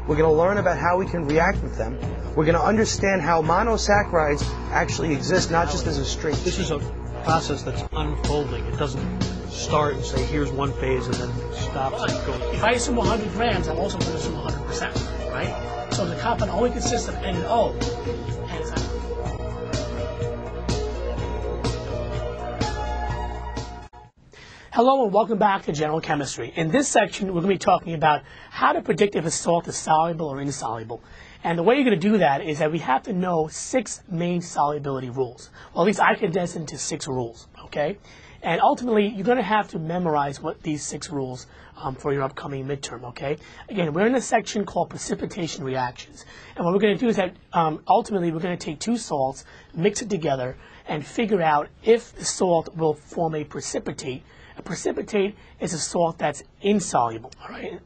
We're going to learn about how we can react with them. We're going to understand how monosaccharides actually exist, not just as a straight. This is a process that's unfolding. It doesn't start and say, here's one phase, and then stops and goes. If I assume 100 grams, I'm also going to assume 100%, right? So the compound only consists of N and O. Hello and welcome back to General Chemistry. In this section, we're going to be talking about how to predict if a salt is soluble or insoluble. And the way you're going to do that is that we have to know 6 main solubility rules. Well, at least I condensed into 6 rules, okay? And ultimately, you're going to have to memorize what these 6 rules for your upcoming midterm, okay? Again, we're in a section called precipitation reactions. And what we're going to do is that ultimately, we're going to take 2 salts, mix it together, and figure out if the salt will form a precipitate. A precipitate is a salt that's insoluble, all right?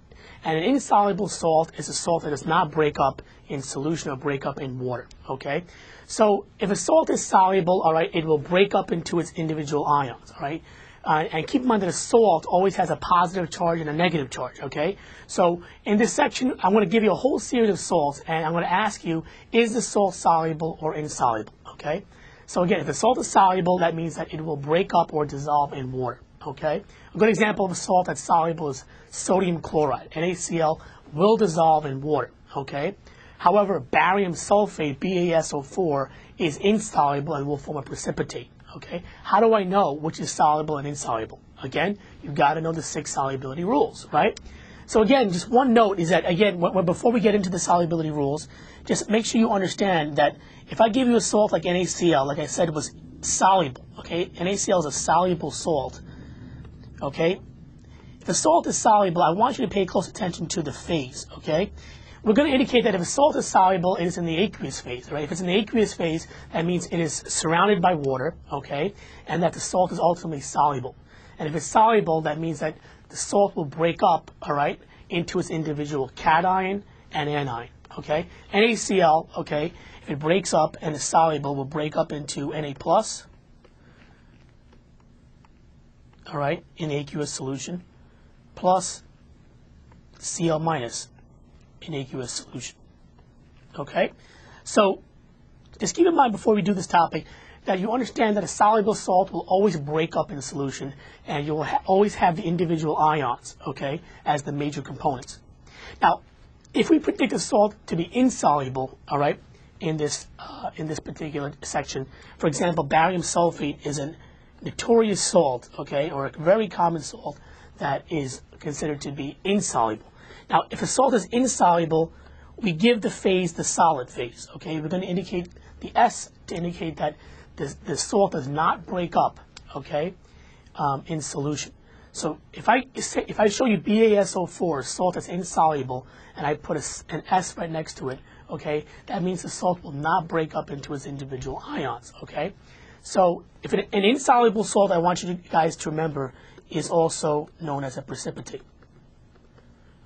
And an insoluble salt is a salt that does not break up in solution or break up in water, okay? So if a salt is soluble, all right, it will break up into its individual ions, all right? And keep in mind that a salt always has a positive charge and a negative charge, okay? So in this section, I'm going to give you a whole series of salts, and I'm going to ask you, is the salt soluble or insoluble, okay? So again, if the salt is soluble, that means that it will break up or dissolve in water. Okay, a good example of a salt that's soluble is sodium chloride. NaCl will dissolve in water. Okay, however, barium sulfate, BaSO4, is insoluble and will form a precipitate. Okay, how do I know which is soluble and insoluble? Again, you've got to know the 6 solubility rules, right? So again, just one note is that, again, before we get into the solubility rules, just make sure you understand that if I give you a salt like NaCl, like I said, it was soluble. Okay, NaCl is a soluble salt. Okay, if the salt is soluble, I want you to pay close attention to the phase, okay? We're going to indicate that if a salt is soluble, it is in the aqueous phase, right? If it's in the aqueous phase, that means it is surrounded by water, okay? And that the salt is ultimately soluble. And if it's soluble, that means that the salt will break up, all right, into its individual cation and anion, okay? NaCl, okay, if it breaks up and is soluble, will break up into Na+, all right, in aqueous solution, plus Cl minus in aqueous solution. Okay? So just keep in mind before we do this topic that you understand that a soluble salt will always break up in solution, and you will always have the individual ions, okay, as the major components. Now, if we predict a salt to be insoluble, all right, in this particular section, for example, barium sulfate is an notorious salt, okay, or a very common salt that is considered to be insoluble. Now, if a salt is insoluble, we give the phase the solid phase, okay? We're going to indicate the S to indicate that the salt does not break up, okay, in solution. So if I show you BaSO4, salt that's insoluble, and I put an S right next to it, okay, that means the salt will not break up into its individual ions, okay? So if an insoluble salt, I want you guys to remember, is also known as a precipitate.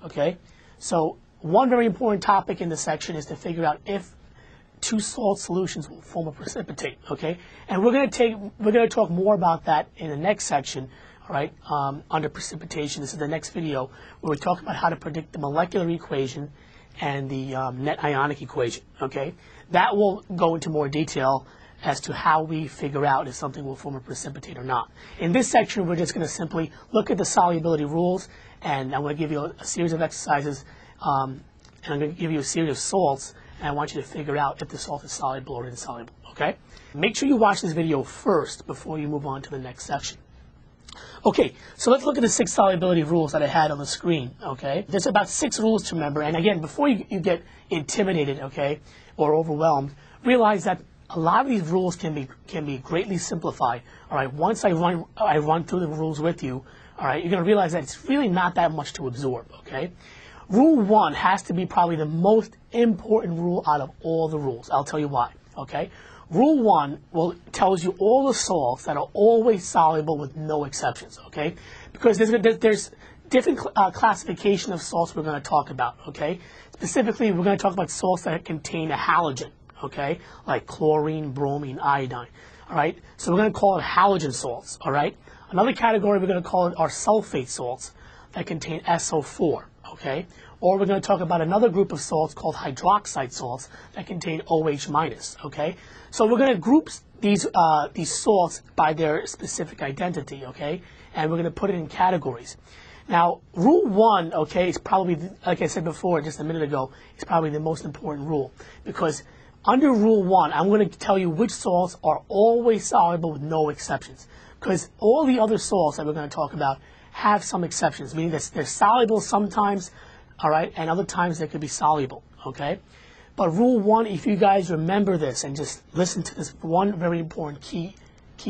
Okay? So one very important topic in this section is to figure out if 2 salt solutions will form a precipitate. Okay? And we're going to talk more about that in the next section, all right, under precipitation. This is the next video where we talk about how to predict the molecular equation and the net ionic equation. Okay? That will go into more detail as to how we figure out if something will form a precipitate or not. In this section, we're just going to simply look at the solubility rules, and I'm going to give you a series of exercises, and I'm going to give you a series of salts, and I want you to figure out if the salt is soluble or insoluble, okay? Make sure you watch this video first before you move on to the next section. Okay, so let's look at the 6 solubility rules that I had on the screen, okay? There's about 6 rules to remember, and again, before you get intimidated, okay, or overwhelmed, realize that a lot of these rules can be greatly simplified. All right, once I run through the rules with you, all right, you're going to realize that it's really not that much to absorb. Okay, Rule 1 has to be probably the most important rule out of all the rules. I'll tell you why. Okay, Rule 1 tells you all the salts that are always soluble with no exceptions. Okay, because there's different classification of salts we're going to talk about. Okay, specifically we're going to talk about salts that contain a halogen. Okay, like chlorine, bromine, iodine. All right, so we're going to call it halogen salts. All right, another category we're going to call it are sulfate salts that contain SO4. okay? Or we're going to talk about another group of salts called hydroxide salts that contain OH minus, okay? So we're going to group these salts by their specific identity, okay? And we're going to put it in categories. Now, rule 1, okay, is probably, like I said before just a minute ago, is probably the most important rule. Because under rule 1, I'm going to tell you which salts are always soluble with no exceptions. Because all the other salts that we're going to talk about have some exceptions, meaning that they're soluble sometimes, all right, and other times they could be soluble, okay? But rule 1, if you guys remember this and just listen to this one very important key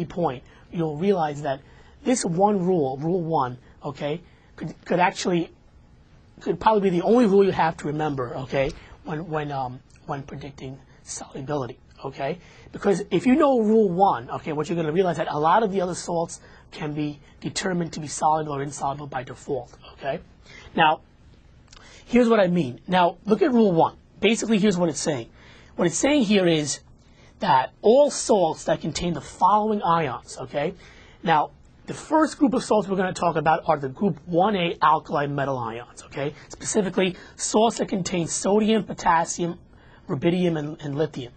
point, you'll realize that this one rule, rule 1, okay, could probably be the only rule you have to remember, okay, when predicting solubility, okay? Because if you know rule 1, okay, what you're going to realize that a lot of the other salts can be determined to be soluble or insoluble by default, okay? Now, here's what I mean. Now, look at rule 1. Basically, here's what it's saying. What it's saying here is that all salts that contain the following ions, okay? Now, the first group of salts we're going to talk about are the group 1A alkali metal ions, okay? Specifically, salts that contain sodium, potassium, rubidium, and lithium.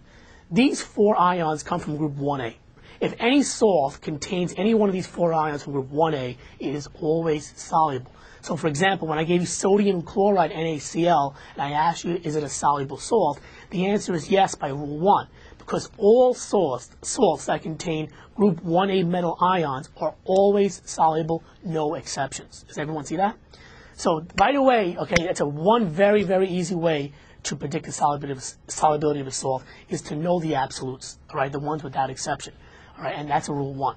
These 4 ions come from group 1A. If any salt contains any one of these 4 ions from group 1A, it is always soluble. So, for example, when I gave you sodium chloride NaCl, and I asked you, is it a soluble salt? The answer is yes by rule 1, because all salts that contain group 1A metal ions are always soluble, no exceptions. Does everyone see that? So, right away, okay, that's one very, very easy way to predict the solubility of a salt is to know the absolutes, all right, the ones without exception, all right, and that's a rule 1.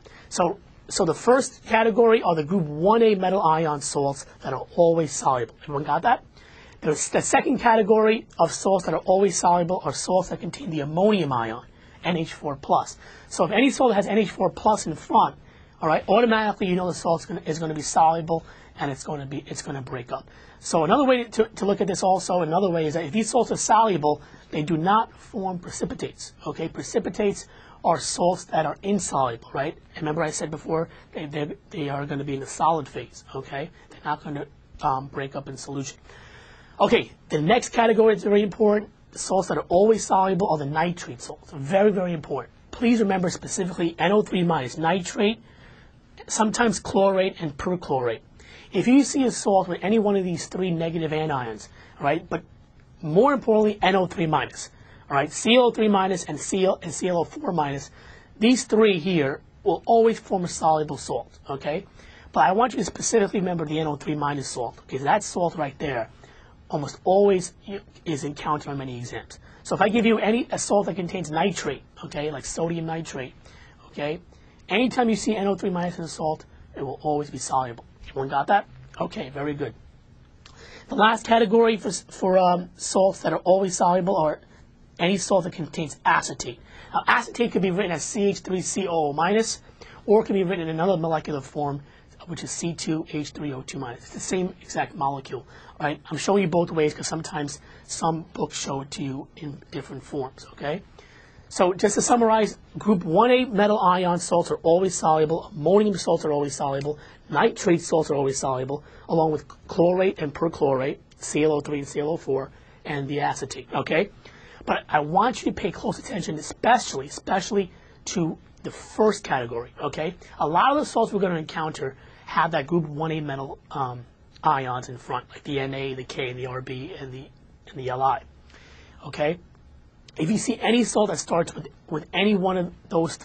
So the first category are the group 1A metal ion salts that are always soluble. Everyone got that? The second category of salts that are always soluble are salts that contain the ammonium ion, NH4+. So if any salt has NH4+ in front, all right, automatically you know the salt is going to be soluble and it's going to break up. So another way to look at this also, another way is that if these salts are soluble, they do not form precipitates. Okay, precipitates are salts that are insoluble, right? And remember I said before, they are going to be in the solid phase, okay? They're not going to break up in solution. Okay, the next category is very important. The salts that are always soluble are the nitrate salts. Very, very important. Please remember specifically NO3-, nitrate, sometimes chlorate, and perchlorate. If you see a salt with any one of these 3 negative anions, right, but more importantly, NO3-, all right, ClO3- and ClO4-, these 3 here will always form a soluble salt, okay? But I want you to specifically remember the NO3- salt, because that salt right there almost always is encountered on many exams. So if I give you a salt that contains nitrate, okay, like sodium nitrate, okay, anytime you see NO3- in a salt, it will always be soluble. Everyone got that? Okay, very good. The last category for salts that are always soluble are any salt that contains acetate. Now, acetate could be written as CH3COO-, or it can be written in another molecular form, which is C2H3O2-. It's the same exact molecule. All right? I'm showing you both ways because sometimes some books show it to you in different forms, okay? So just to summarize, group 1A metal ion salts are always soluble, ammonium salts are always soluble, nitrate salts are always soluble, along with chlorate and perchlorate, ClO3 and ClO4, and the acetate, okay? But I want you to pay close attention, especially to the first category, okay? A lot of the salts we're going to encounter have that group 1A metal ions in front, like the Na, the K, and the Rb, and the Li, okay? If you see any salt that starts with any one of those